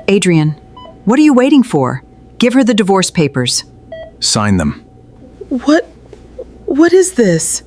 Adrian, what are you waiting for? Give her the divorce papers. Sign them. What is this?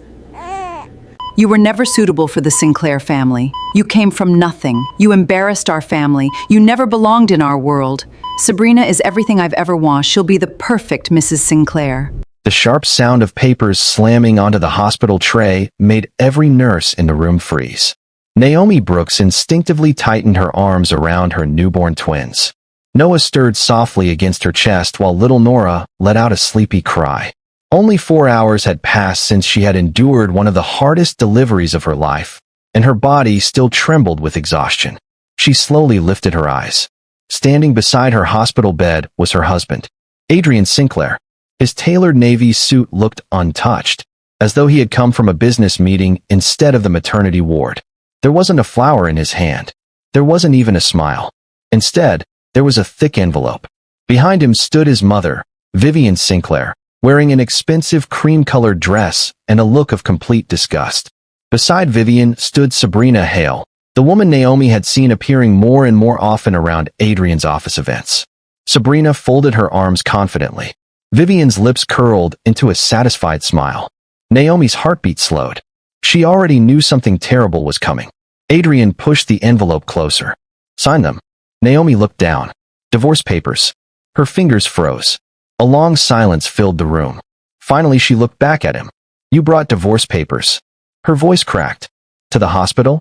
You were never suitable for the Sinclair family. You came from nothing. You embarrassed our family. You never belonged in our world. Sabrina is everything I've ever wanted. She'll be the perfect Mrs. Sinclair. The sharp sound of papers slamming onto the hospital tray made every nurse in the room freeze. Naomi Brooks instinctively tightened her arms around her newborn twins. Noah stirred softly against her chest while little Nora let out a sleepy cry. Only 4 hours had passed since she had endured one of the hardest deliveries of her life, and her body still trembled with exhaustion. She slowly lifted her eyes. Standing beside her hospital bed was her husband, Adrian Sinclair. His tailored navy suit looked untouched, as though he had come from a business meeting instead of the maternity ward. There wasn't a flower in his hand. There wasn't even a smile. Instead, there was a thick envelope. Behind him stood his mother, Vivian Sinclair, wearing an expensive cream-colored dress and a look of complete disgust. Beside Vivian stood Sabrina Hale, the woman Naomi had seen appearing more and more often around Adrian's office events. Sabrina folded her arms confidently. Vivian's lips curled into a satisfied smile. Naomi's heartbeat slowed. She already knew something terrible was coming. Adrian pushed the envelope closer. Sign them. Naomi looked down. Divorce papers. Her fingers froze. A long silence filled the room. Finally, she looked back at him. You brought divorce papers. Her voice cracked. To the hospital?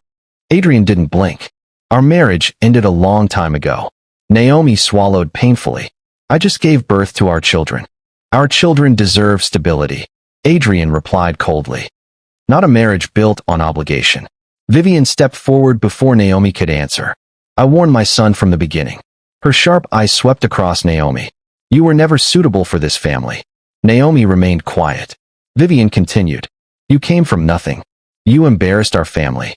Adrian didn't blink. Our marriage ended a long time ago. Naomi swallowed painfully. I just gave birth to our children. Our children deserve stability. Adrian replied coldly. Not a marriage built on obligation. Vivian stepped forward before Naomi could answer. I warned my son from the beginning. Her sharp eyes swept across Naomi. You were never suitable for this family. Naomi remained quiet. Vivian continued. You came from nothing. You embarrassed our family.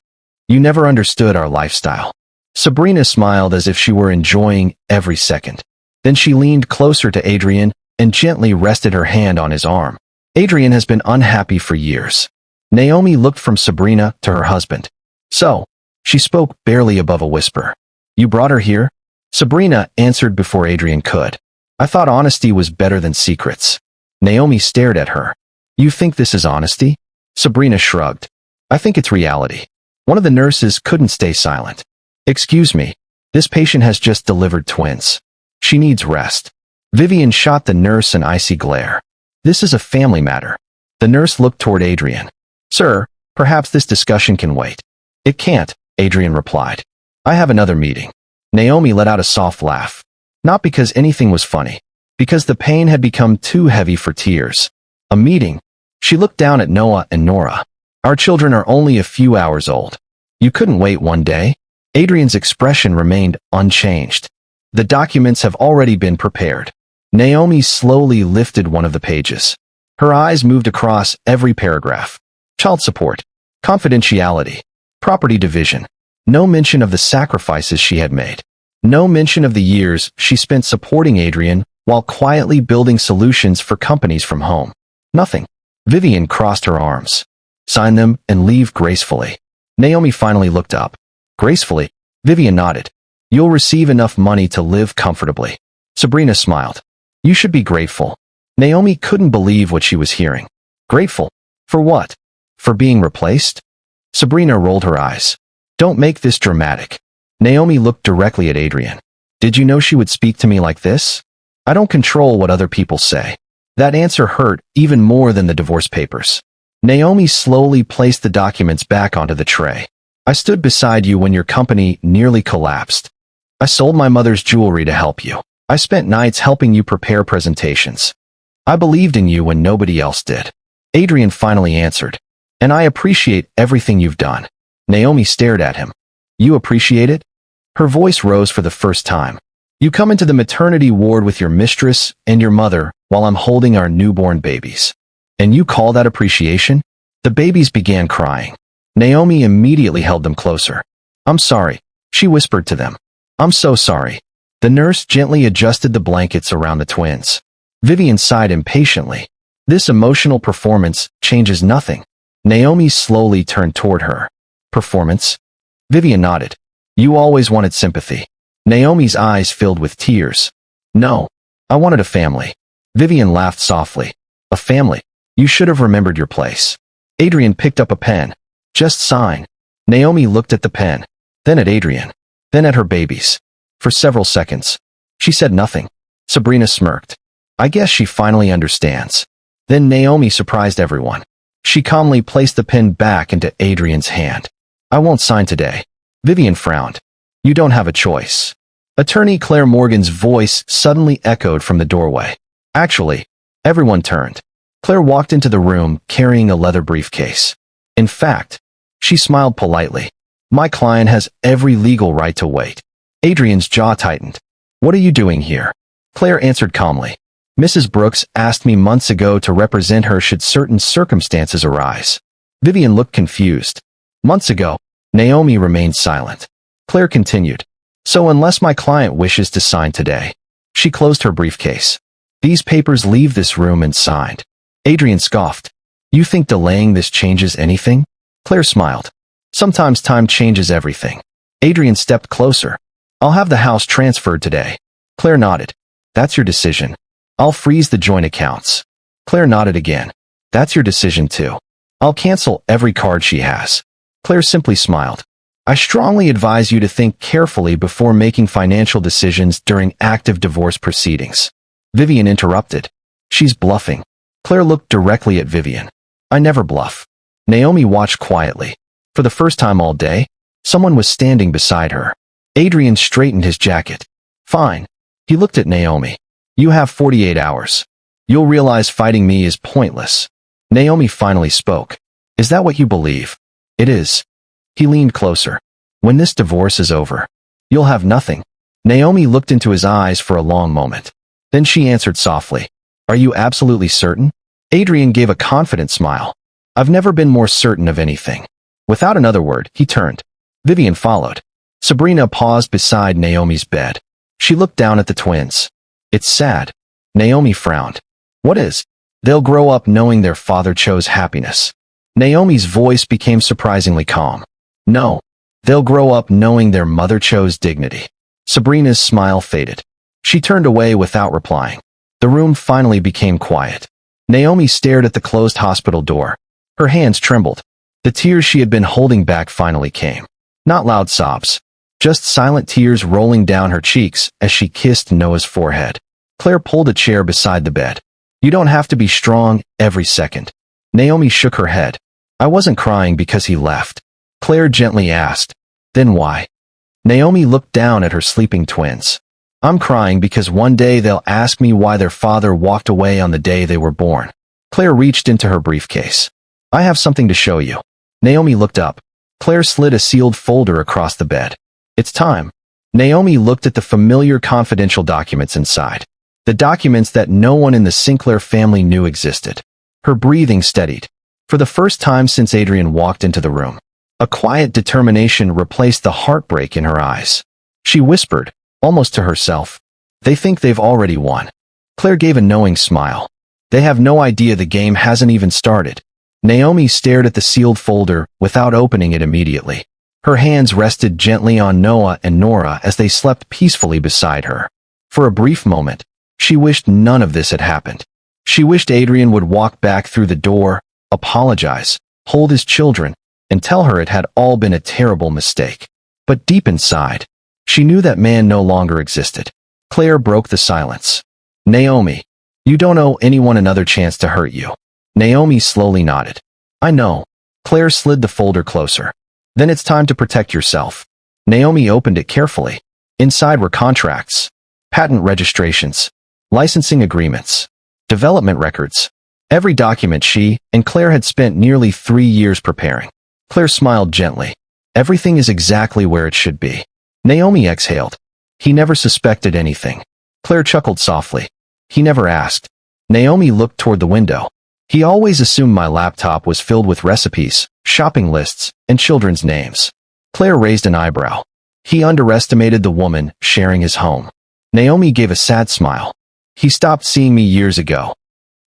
You never understood our lifestyle. Sabrina smiled as if she were enjoying every second. Then she leaned closer to Adrian and gently rested her hand on his arm. Adrian has been unhappy for years. Naomi looked from Sabrina to her husband. So, she spoke barely above a whisper. You brought her here? Sabrina answered before Adrian could. I thought honesty was better than secrets. Naomi stared at her. You think this is honesty? Sabrina shrugged. I think it's reality. One of the nurses couldn't stay silent. Excuse me. This patient has just delivered twins. She needs rest. Vivian shot the nurse an icy glare. This is a family matter. The nurse looked toward Adrian. Sir, perhaps this discussion can wait. It can't, Adrian replied. I have another meeting. Naomi let out a soft laugh. Not because anything was funny, because the pain had become too heavy for tears. A meeting. She looked down at Noah and Nora. Our children are only a few hours old. You couldn't wait one day? Adrian's expression remained unchanged. The documents have already been prepared. Naomi slowly lifted one of the pages. Her eyes moved across every paragraph. Child support. Confidentiality. Property division. No mention of the sacrifices she had made. No mention of the years she spent supporting Adrian while quietly building solutions for companies from home. Nothing. Vivian crossed her arms. Sign them and leave gracefully. Naomi finally looked up. Gracefully. Vivian nodded. You'll receive enough money to live comfortably. Sabrina smiled. You should be grateful. Naomi couldn't believe what she was hearing. Grateful? For what? For being replaced? Sabrina rolled her eyes. Don't make this dramatic. Naomi looked directly at Adrian. Did you know she would speak to me like this? I don't control what other people say. That answer hurt even more than the divorce papers. Naomi slowly placed the documents back onto the tray. I stood beside you when your company nearly collapsed. I sold my mother's jewelry to help you. I spent nights helping you prepare presentations. I believed in you when nobody else did. Adrian finally answered. And I appreciate everything you've done. Naomi stared at him. You appreciate it? Her voice rose for the first time. You come into the maternity ward with your mistress and your mother while I'm holding our newborn babies. And you call that appreciation? The babies began crying. Naomi immediately held them closer. I'm sorry, she whispered to them. I'm so sorry. The nurse gently adjusted the blankets around the twins. Vivian sighed impatiently. This emotional performance changes nothing. Naomi slowly turned toward her. Performance? Vivian nodded. You always wanted sympathy. Naomi's eyes filled with tears. No, I wanted a family. Vivian laughed softly. A family? You should have remembered your place. Adrian picked up a pen. Just sign. Naomi looked at the pen, then at Adrian, then at her babies. For several seconds, she said nothing. Sabrina smirked. I guess she finally understands. Then Naomi surprised everyone. She calmly placed the pen back into Adrian's hand. I won't sign today. Vivian frowned. You don't have a choice. Attorney Claire Morgan's voice suddenly echoed from the doorway. Actually, everyone turned. Claire walked into the room carrying a leather briefcase. In fact, she smiled politely. My client has every legal right to wait. Adrian's jaw tightened. What are you doing here? Claire answered calmly. Mrs. Brooks asked me months ago to represent her should certain circumstances arise. Vivian looked confused. Months ago, Naomi remained silent. Claire continued. So unless my client wishes to sign today. She closed her briefcase. These papers leave this room and signed. Adrian scoffed. You think delaying this changes anything? Claire smiled. Sometimes time changes everything. Adrian stepped closer. I'll have the house transferred today. Claire nodded. That's your decision. I'll freeze the joint accounts. Claire nodded again. That's your decision too. I'll cancel every card she has. Claire simply smiled. I strongly advise you to think carefully before making financial decisions during active divorce proceedings. Vivian interrupted. She's bluffing. Claire looked directly at Vivian. I never bluff. Naomi watched quietly. For the first time all day, someone was standing beside her. Adrian straightened his jacket. Fine. He looked at Naomi. You have 48 hours. You'll realize fighting me is pointless. Naomi finally spoke. Is that what you believe? It is. He leaned closer. When this divorce is over, you'll have nothing. Naomi looked into his eyes for a long moment. Then she answered softly. Are you absolutely certain? Adrian gave a confident smile. I've never been more certain of anything. Without another word, he turned. Vivian followed. Sabrina paused beside Naomi's bed. She looked down at the twins. It's sad. Naomi frowned. What is? They'll grow up knowing their father chose happiness. Naomi's voice became surprisingly calm. No. They'll grow up knowing their mother chose dignity. Sabrina's smile faded. She turned away without replying. The room finally became quiet. Naomi stared at the closed hospital door. Her hands trembled. The tears she had been holding back finally came. Not loud sobs. Just silent tears rolling down her cheeks as she kissed Noah's forehead. Claire pulled a chair beside the bed. You don't have to be strong every second. Naomi shook her head. I wasn't crying because he left. Claire gently asked. Then why? Naomi looked down at her sleeping twins. I'm crying because one day they'll ask me why their father walked away on the day they were born. Claire reached into her briefcase. I have something to show you. Naomi looked up. Claire slid a sealed folder across the bed. It's time. Naomi looked at the familiar confidential documents inside. The documents that no one in the Sinclair family knew existed. Her breathing steadied. For the first time since Adrian walked into the room, a quiet determination replaced the heartbreak in her eyes. She whispered, almost to herself, they think they've already won. Claire gave a knowing smile. They have no idea the game hasn't even started. Naomi stared at the sealed folder without opening it immediately. Her hands rested gently on Noah and Nora as they slept peacefully beside her. For a brief moment, she wished none of this had happened. She wished Adrian would walk back through the door, apologize, hold his children, and tell her it had all been a terrible mistake. But deep inside, she knew that man no longer existed. Claire broke the silence. Naomi, you don't owe anyone another chance to hurt you. Naomi slowly nodded. I know. Claire slid the folder closer. Then it's time to protect yourself. Naomi opened it carefully. Inside were contracts, patent registrations, licensing agreements, development records. Every document she and Claire had spent nearly 3 years preparing. Claire smiled gently. Everything is exactly where it should be. Naomi exhaled. He never suspected anything. Claire chuckled softly. He never asked. Naomi looked toward the window. He always assumed my laptop was filled with recipes, shopping lists, and children's names. Claire raised an eyebrow. He underestimated the woman sharing his home. Naomi gave a sad smile. He stopped seeing me years ago.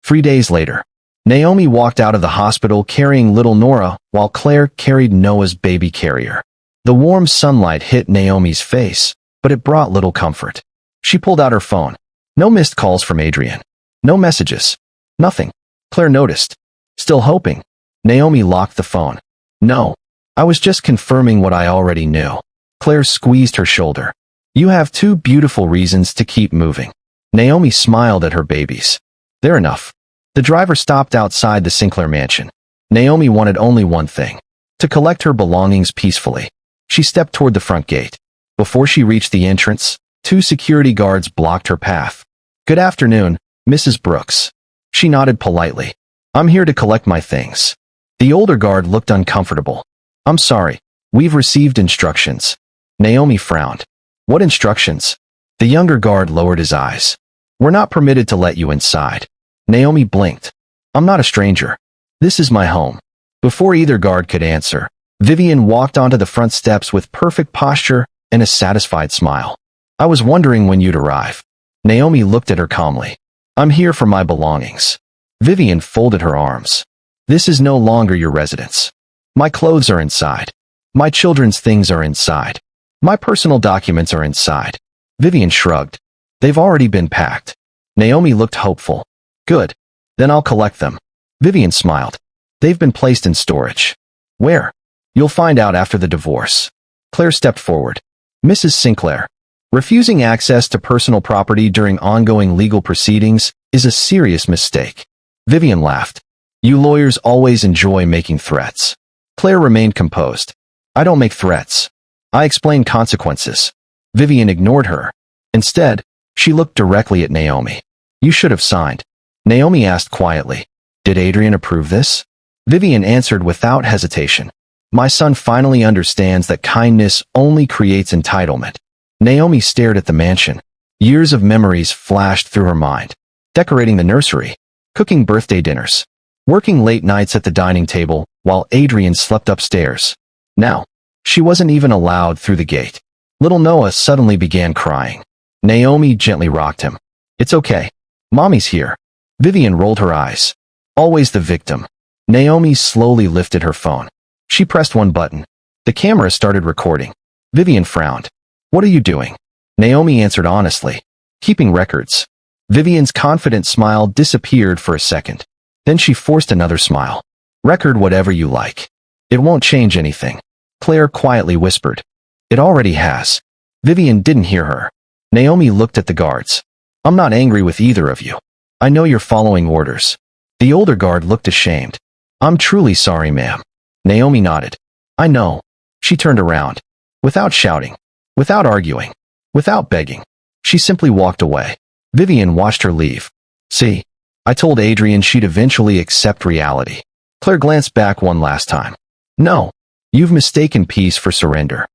3 days later, Naomi walked out of the hospital carrying little Nora while Claire carried Noah's baby carrier. The warm sunlight hit Naomi's face, but it brought little comfort. She pulled out her phone. No missed calls from Adrian. No messages. Nothing. Claire noticed. Still hoping. Naomi locked the phone. No. I was just confirming what I already knew. Claire squeezed her shoulder. You have two beautiful reasons to keep moving. Naomi smiled at her babies. They're enough. The driver stopped outside the Sinclair mansion. Naomi wanted only one thing. To collect her belongings peacefully. She stepped toward the front gate. Before she reached the entrance, two security guards blocked her path. Good afternoon, Mrs. Brooks. She nodded politely. I'm here to collect my things. The older guard looked uncomfortable. I'm sorry. We've received instructions. Naomi frowned. What instructions? The younger guard lowered his eyes. We're not permitted to let you inside. Naomi blinked. I'm not a stranger. This is my home. Before either guard could answer, Vivian walked onto the front steps with perfect posture and a satisfied smile. I was wondering when you'd arrive. Naomi looked at her calmly. I'm here for my belongings. Vivian folded her arms. This is no longer your residence. My clothes are inside. My children's things are inside. My personal documents are inside. Vivian shrugged. They've already been packed. Naomi looked hopeful. Good. Then I'll collect them. Vivian smiled. They've been placed in storage. Where? You'll find out after the divorce. Claire stepped forward. Mrs. Sinclair. Refusing access to personal property during ongoing legal proceedings is a serious mistake. Vivian laughed. You lawyers always enjoy making threats. Claire remained composed. I don't make threats. I explain consequences. Vivian ignored her. Instead, she looked directly at Naomi. You should have signed. Naomi asked quietly. Did Adrian approve this? Vivian answered without hesitation. My son finally understands that kindness only creates entitlement. Naomi stared at the mansion. Years of memories flashed through her mind. Decorating the nursery, cooking birthday dinners, working late nights at the dining table while Adrian slept upstairs. Now, she wasn't even allowed through the gate. Little Noah suddenly began crying. Naomi gently rocked him. It's okay. Mommy's here. Vivian rolled her eyes. Always the victim. Naomi slowly lifted her phone. She pressed one button. The camera started recording. Vivian frowned. What are you doing? Naomi answered honestly. Keeping records. Vivian's confident smile disappeared for a second. Then she forced another smile. Record whatever you like. It won't change anything. Claire quietly whispered. It already has. Vivian didn't hear her. Naomi looked at the guards. I'm not angry with either of you. I know you're following orders. The older guard looked ashamed. I'm truly sorry, ma'am. Naomi nodded. I know. She turned around. Without shouting. Without arguing. Without begging. She simply walked away. Vivian watched her leave. See, I told Adrian she'd eventually accept reality. Claire glanced back one last time. No, you've mistaken peace for surrender.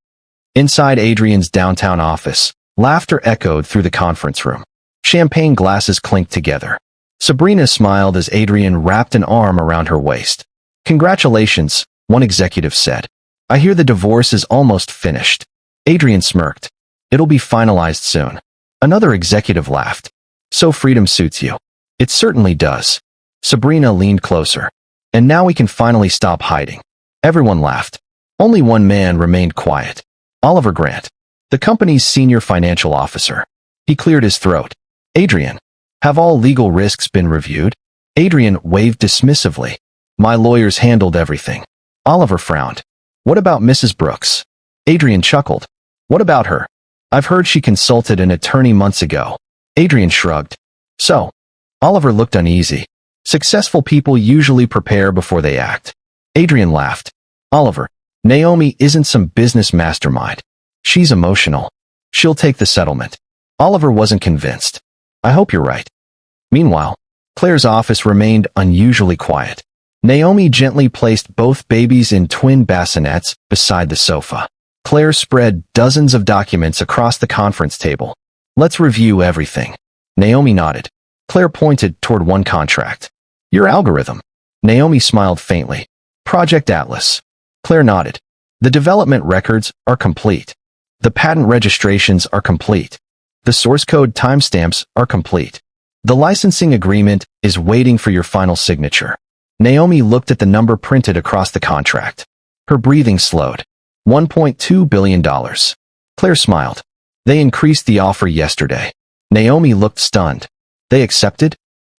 Inside Adrian's downtown office, laughter echoed through the conference room. Champagne glasses clinked together. Sabrina smiled as Adrian wrapped an arm around her waist. Congratulations, one executive said. I hear the divorce is almost finished. Adrian smirked. It'll be finalized soon. Another executive laughed. So freedom suits you. It certainly does. Sabrina leaned closer. And now we can finally stop hiding. Everyone laughed. Only one man remained quiet. Oliver Grant, the company's senior financial officer. He cleared his throat. Adrian, have all legal risks been reviewed? Adrian waved dismissively. My lawyers handled everything. Oliver frowned. What about Mrs. Brooks? Adrian chuckled. What about her? I've heard she consulted an attorney months ago. Adrian shrugged. So? Oliver looked uneasy. Successful people usually prepare before they act. Adrian laughed. Oliver, Naomi isn't some business mastermind. She's emotional. She'll take the settlement. Oliver wasn't convinced. I hope you're right. Meanwhile, Claire's office remained unusually quiet. Naomi gently placed both babies in twin bassinets beside the sofa. Claire spread dozens of documents across the conference table. Let's review everything. Naomi nodded. Claire pointed toward one contract. Your algorithm. Naomi smiled faintly. Project Atlas. Claire nodded. The development records are complete. The patent registrations are complete. The source code timestamps are complete. The licensing agreement is waiting for your final signature. Naomi looked at the number printed across the contract. Her breathing slowed. $1.2 billion. Claire smiled. They increased the offer yesterday. Naomi looked stunned. They accepted?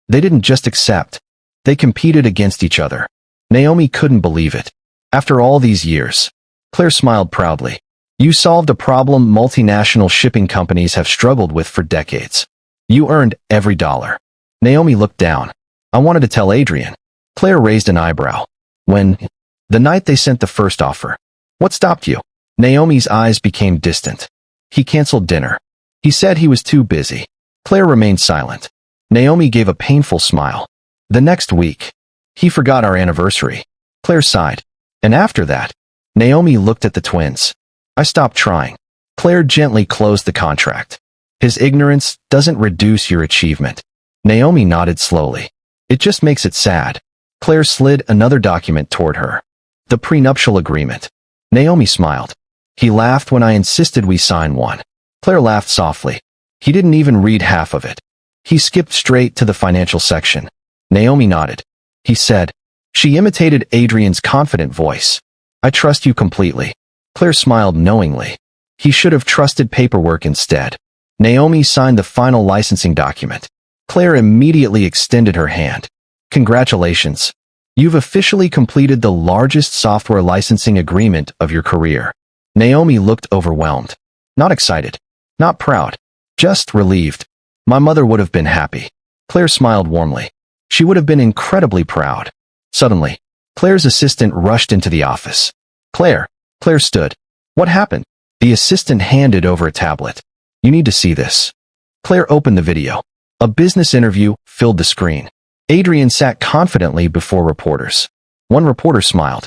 They didn't just accept. They competed against each other. Naomi couldn't believe it. After all these years. Claire smiled proudly. You solved a problem multinational shipping companies have struggled with for decades. You earned every dollar. Naomi looked down. I wanted to tell Adrian. Claire raised an eyebrow. When? The night they sent the first offer. What stopped you? Naomi's eyes became distant. He canceled dinner. He said he was too busy. Claire remained silent. Naomi gave a painful smile. The next week. He forgot our anniversary. Claire sighed. And after that, Naomi looked at the twins. I stopped trying. Claire gently closed the contract. His ignorance doesn't reduce your achievement. Naomi nodded slowly. It just makes it sad. Claire slid another document toward her. The prenuptial agreement. Naomi smiled. He laughed when I insisted we sign one. Claire laughed softly. He didn't even read half of it. He skipped straight to the financial section. Naomi nodded. He said. She imitated Adrian's confident voice. I trust you completely. Claire smiled knowingly. He should have trusted paperwork instead. Naomi signed the final licensing document. Claire immediately extended her hand. Congratulations. You've officially completed the largest software licensing agreement of your career. Naomi looked overwhelmed. Not excited. Not proud. Just relieved. My mother would have been happy. Claire smiled warmly. She would have been incredibly proud. Suddenly, Claire's assistant rushed into the office. Claire stood. What happened? The assistant handed over a tablet. You need to see this. Claire opened the video. A business interview filled the screen. Adrian sat confidently before reporters. One reporter smiled.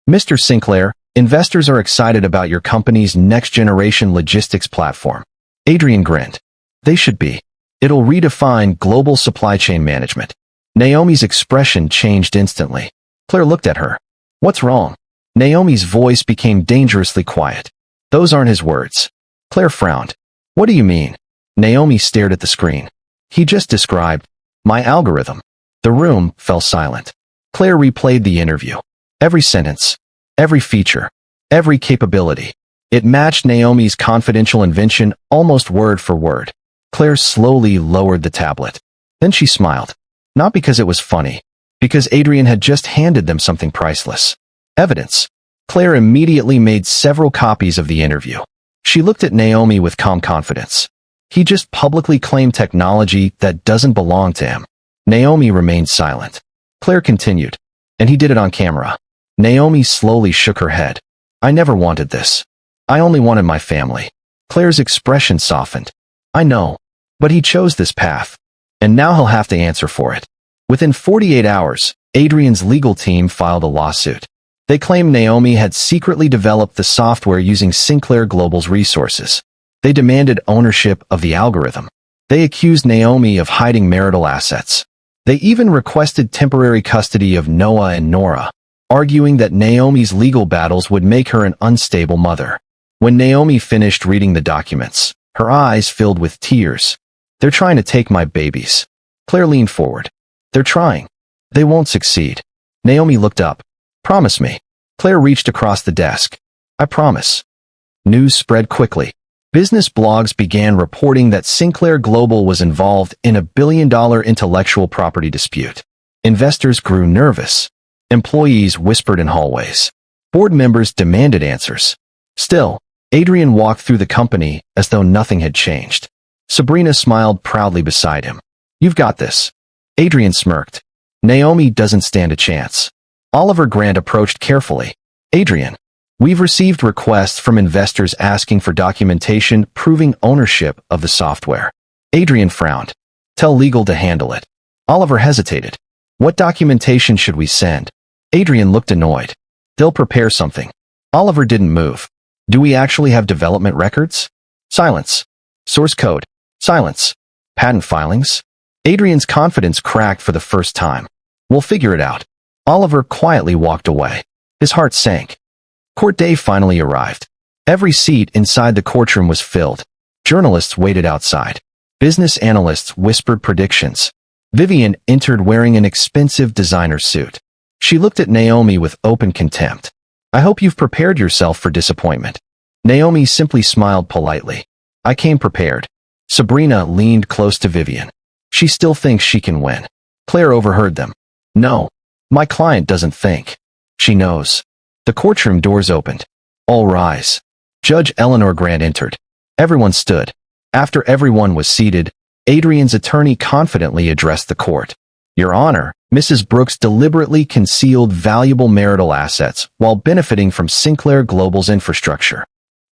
Mr. Sinclair, investors are excited about your company's next-generation logistics platform. Adrian grinned. They should be. It'll redefine global supply chain management. Naomi's expression changed instantly. Claire looked at her. What's wrong? Naomi's voice became dangerously quiet. Those aren't his words. Claire frowned. What do you mean? Naomi stared at the screen. He just described my algorithm. The room fell silent. Claire replayed the interview. Every sentence, every feature, every capability. It matched Naomi's confidential invention almost word for word. Claire slowly lowered the tablet. Then she smiled. Not because it was funny, because Adrian had just handed them something priceless. Evidence. Claire immediately made several copies of the interview. She looked at Naomi with calm confidence. He just publicly claimed technology that doesn't belong to him. Naomi remained silent. Claire continued. And he did it on camera. Naomi slowly shook her head. I never wanted this. I only wanted my family. Claire's expression softened. I know. But he chose this path. And now he'll have to answer for it. Within 48 hours, Adrian's legal team filed a lawsuit. They claimed Naomi had secretly developed the software using Sinclair Global's resources. They demanded ownership of the algorithm. They accused Naomi of hiding marital assets. They even requested temporary custody of Noah and Nora, arguing that Naomi's legal battles would make her an unstable mother. When Naomi finished reading the documents, her eyes filled with tears. They're trying to take my babies. Claire leaned forward. They're trying. They won't succeed. Naomi looked up. Promise me. Claire reached across the desk. I promise. News spread quickly. Business blogs began reporting that Sinclair Global was involved in a billion-dollar intellectual property dispute. Investors grew nervous. Employees whispered in hallways. Board members demanded answers. Still, Adrian walked through the company as though nothing had changed. Sabrina smiled proudly beside him. You've got this. Adrian smirked. Naomi doesn't stand a chance. Oliver Grant approached carefully. Adrian, we've received requests from investors asking for documentation proving ownership of the software. Adrian frowned. Tell legal to handle it. Oliver hesitated. What documentation should we send? Adrian looked annoyed. They'll prepare something. Oliver didn't move. Do we actually have development records? Silence. Source code. Silence. Patent filings? Adrian's confidence cracked for the first time. We'll figure it out. Oliver quietly walked away. His heart sank. Court day finally arrived. Every seat inside the courtroom was filled. Journalists waited outside. Business analysts whispered predictions. Vivian entered wearing an expensive designer suit. She looked at Naomi with open contempt. I hope you've prepared yourself for disappointment. Naomi simply smiled politely. I came prepared. Sabrina leaned close to Vivian. She still thinks she can win. Claire overheard them. No. My client doesn't think. She knows. The courtroom doors opened. All rise. Judge Eleanor Grant entered. Everyone stood. After everyone was seated, Adrian's attorney confidently addressed the court. Your Honor, Mrs. Brooks deliberately concealed valuable marital assets while benefiting from Sinclair Global's infrastructure.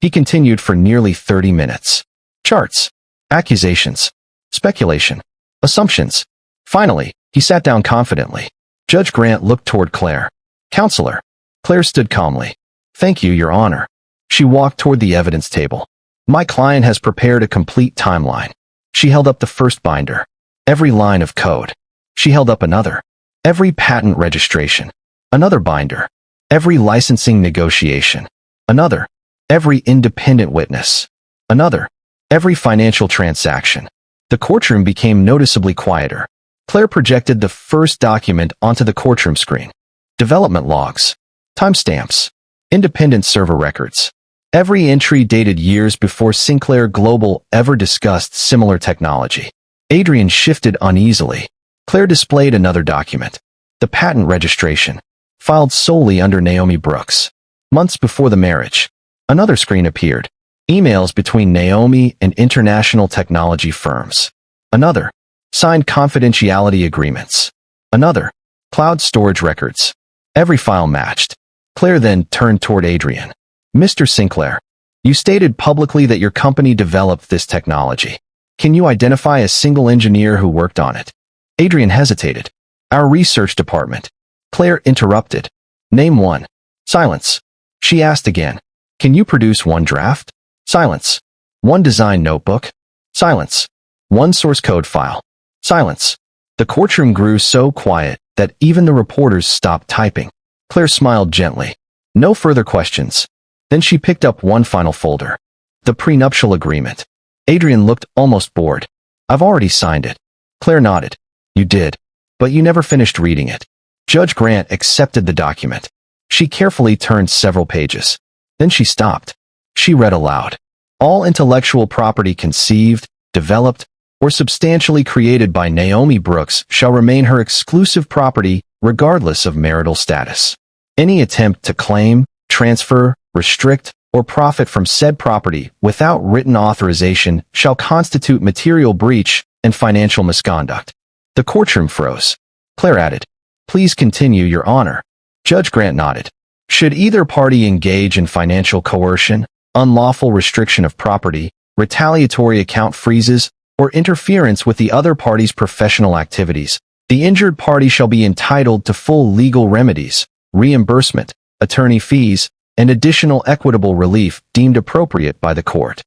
He continued for nearly 30 minutes. Charts, accusations, speculation, assumptions. Finally, he sat down confidently. Judge Grant looked toward Claire. Counselor. Claire stood calmly. Thank you, Your Honor. She walked toward the evidence table. My client has prepared a complete timeline. She held up the first binder. Every line of code. She held up another. Every patent registration. Another binder. Every licensing negotiation. Another. Every independent witness. Another. Every financial transaction. The courtroom became noticeably quieter. Claire projected the first document onto the courtroom screen. Development logs. Timestamps. Independent server records. Every entry dated years before Sinclair Global ever discussed similar technology. Adrian shifted uneasily. Claire displayed another document. The patent registration. Filed solely under Naomi Brooks. Months before the marriage. Another screen appeared. Emails between Naomi and international technology firms. Another. Signed confidentiality agreements. Another. Cloud storage records. Every file matched. Claire then turned toward Adrian. Mr. Sinclair, you stated publicly that your company developed this technology. Can you identify a single engineer who worked on it? Adrian hesitated. Our research department. Claire interrupted. Name one. Silence. She asked again. Can you produce one draft? Silence. One design notebook? Silence. One source code file? Silence. The courtroom grew so quiet that even the reporters stopped typing. Claire smiled gently. No further questions. Then she picked up one final folder. The prenuptial agreement. Adrian looked almost bored. I've already signed it. Claire nodded. You did. But you never finished reading it. Judge Grant accepted the document. She carefully turned several pages. Then she stopped. She read aloud. All intellectual property conceived, developed, or substantially created by Naomi Brooks shall remain her exclusive property regardless of marital status. Any attempt to claim, transfer, restrict, or profit from said property without written authorization shall constitute material breach and financial misconduct. The courtroom froze. Claire added, Please continue, Your Honor. Judge Grant nodded. Should either party engage in financial coercion, unlawful restriction of property, retaliatory account freezes, or interference with the other party's professional activities, the injured party shall be entitled to full legal remedies, reimbursement, attorney fees, and additional equitable relief deemed appropriate by the court.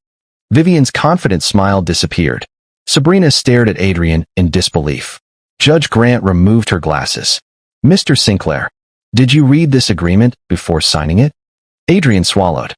Vivian's confident smile disappeared. Sabrina stared at Adrian in disbelief. Judge Grant removed her glasses. Mr. Sinclair, did you read this agreement before signing it? Adrian swallowed.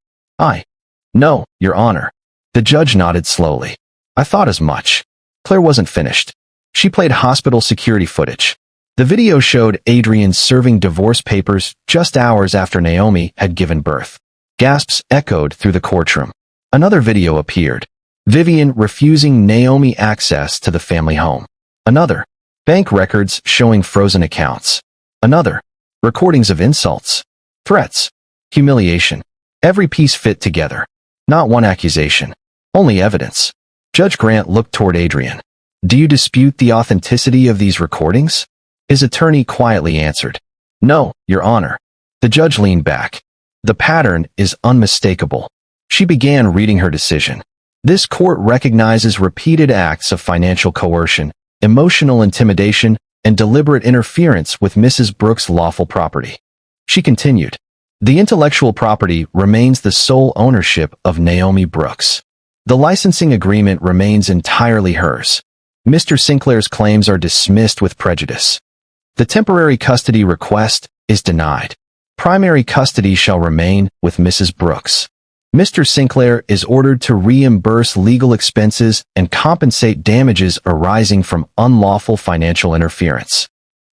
No, Your Honor. The judge nodded slowly. I thought as much. Claire wasn't finished. She played hospital security footage. The video showed Adrian serving divorce papers just hours after Naomi had given birth. Gasps echoed through the courtroom. Another video appeared. Vivian refusing Naomi access to the family home. Another. Bank records showing frozen accounts. Another. Recordings of insults, threats, humiliation. Every piece fit together. Not one accusation. Only evidence. Judge Grant looked toward Adrian. Do you dispute the authenticity of these recordings? His attorney quietly answered. No, Your Honor. The judge leaned back. The pattern is unmistakable. She began reading her decision. This court recognizes repeated acts of financial coercion, emotional intimidation, and deliberate interference with Mrs. Brooks' lawful property. She continued. The intellectual property remains the sole ownership of Naomi Brooks. The licensing agreement remains entirely hers. Mr. Sinclair's claims are dismissed with prejudice. The temporary custody request is denied. Primary custody shall remain with Mrs. Brooks. Mr. Sinclair is ordered to reimburse legal expenses and compensate damages arising from unlawful financial interference.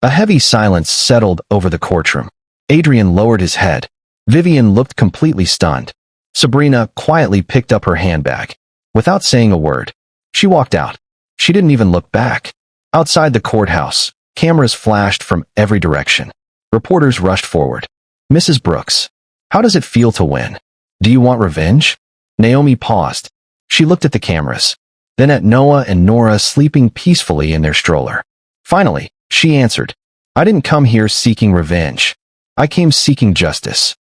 A heavy silence settled over the courtroom. Adrian lowered his head. Vivian looked completely stunned. Sabrina quietly picked up her handbag. Without saying a word, she walked out. She didn't even look back. Outside the courthouse, cameras flashed from every direction. Reporters rushed forward. Mrs. Brooks, how does it feel to win? Do you want revenge? Naomi paused. She looked at the cameras, then at Noah and Nora sleeping peacefully in their stroller. Finally, she answered, I didn't come here seeking revenge. I came seeking justice.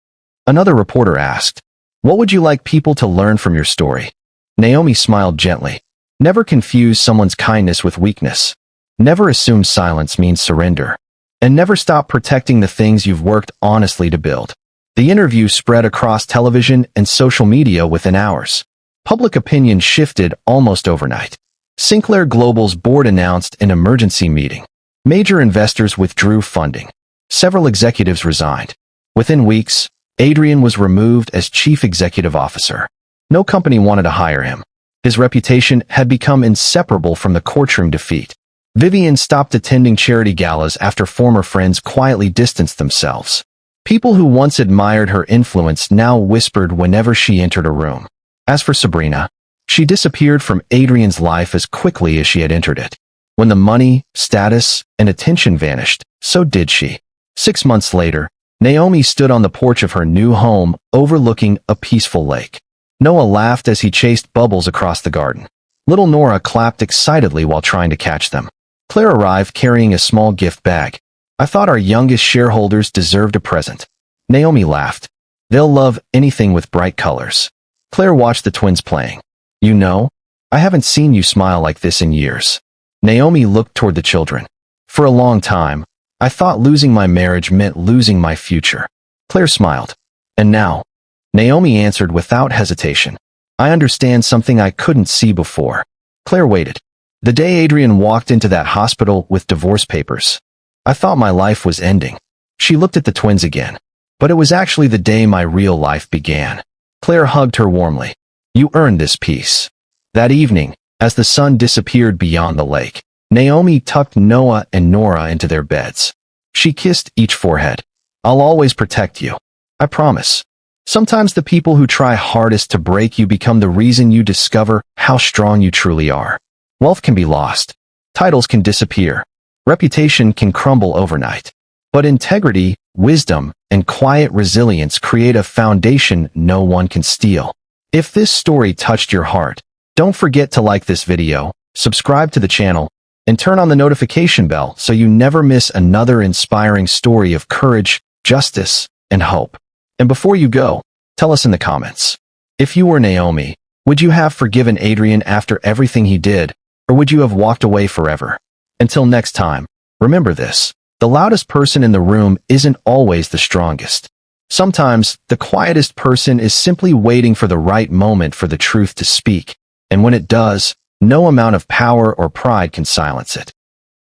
Another reporter asked, what would you like people to learn from your story? Naomi smiled gently. Never confuse someone's kindness with weakness. Never assume silence means surrender. And never stop protecting the things you've worked honestly to build. The interview spread across television and social media within hours. Public opinion shifted almost overnight. Sinclair Global's board announced an emergency meeting. Major investors withdrew funding. Several executives resigned. Within weeks, Adrian was removed as chief executive officer. No company wanted to hire him. His reputation had become inseparable from the courtroom defeat. Vivian stopped attending charity galas after former friends quietly distanced themselves. People who once admired her influence now whispered whenever she entered a room. As for Sabrina, she disappeared from Adrian's life as quickly as she had entered it. When the money, status, and attention vanished, so did she. 6 months later, Naomi stood on the porch of her new home, overlooking a peaceful lake. Noah laughed as he chased bubbles across the garden. Little Nora clapped excitedly while trying to catch them. Claire arrived carrying a small gift bag. I thought our youngest shareholders deserved a present. Naomi laughed. They'll love anything with bright colors. Claire watched the twins playing. You know, I haven't seen you smile like this in years. Naomi looked toward the children. For a long time, I thought losing my marriage meant losing my future. Claire smiled. And now? Naomi answered without hesitation. I understand something I couldn't see before. Claire waited. The day Adrian walked into that hospital with divorce papers, I thought my life was ending. She looked at the twins again. But it was actually the day my real life began. Claire hugged her warmly. You earned this peace. That evening, as the sun disappeared beyond the lake, Naomi tucked Noah and Nora into their beds. She kissed each forehead. I'll always protect you. I promise. Sometimes the people who try hardest to break you become the reason you discover how strong you truly are. Wealth can be lost. Titles can disappear. Reputation can crumble overnight. But integrity, wisdom, and quiet resilience create a foundation no one can steal. If this story touched your heart, don't forget to like this video, subscribe to the channel, and turn on the notification bell so you never miss another inspiring story of courage, justice, and hope. And before you go, tell us in the comments. If you were Naomi, would you have forgiven Adrian after everything he did, or would you have walked away forever? Until next time, remember this. The loudest person in the room isn't always the strongest. Sometimes, the quietest person is simply waiting for the right moment for the truth to speak, and when it does, no amount of power or pride can silence it.